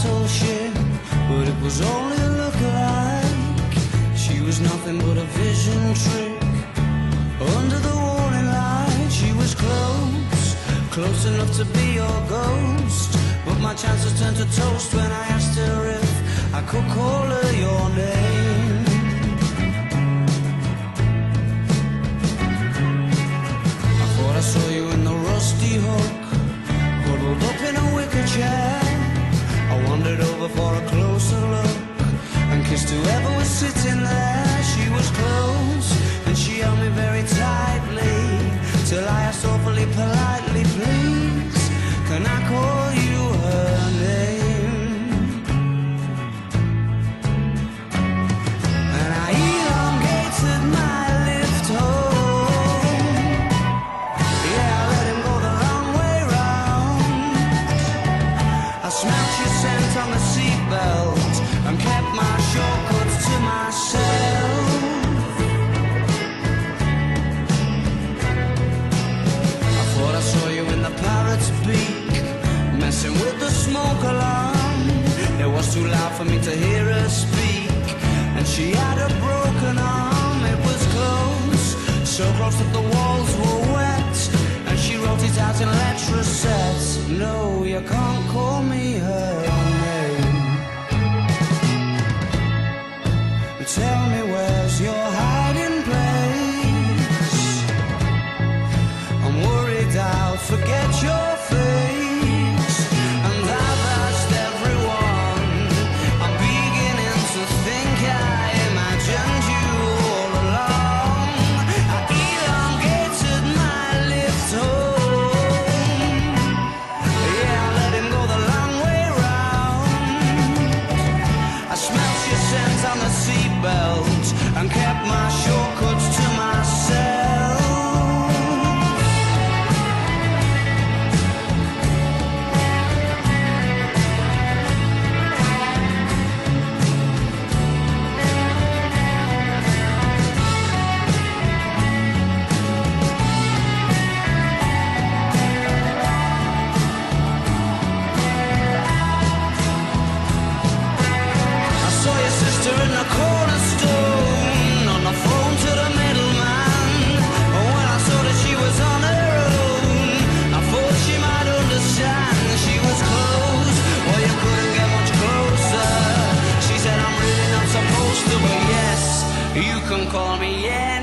told shit, but it was only a look-alike. She was nothing but a vision trick. Under the warning light, she was close, close enough to be your ghost. But my chances turned to toast when I asked her if I could call her your name. I thought I saw you in the rusty hook, huddled up in a wicker chair. I wandered over for a closer look and kissed whoever was sitting there. She was close and she held me very tightly, till I asked awfully politely, please, can I call you her name? And I elongated my lift home. Yeah, I let him go the long way round. I smelt your scent on the seatbelt and kept my shortcuts to myself. I thought I saw you in the parrot's beak, messing with the smoke alarm. It was too loud for me to hear her speak, and she had a broken arm. It was close, so close that the walls were wet, and she wrote it out in letters set. No, you can't call me her name. Tell me, where's your hiding place? I'm worried I'll forget your face, and I've asked everyone. I'm beginning to think I imagined you all along. I elongated my lift home. Yeah, I let him go the long way round. I smelt your scent on the seatbelt and kept my shortcuts to myself. I saw your sister in the Cornerstone, on the phone to the middleman. When I saw that she was on her own, I thought she might understand. She was close, well you couldn't get much closer. She said I'm really not supposed to, but yes, you can call me, yeah.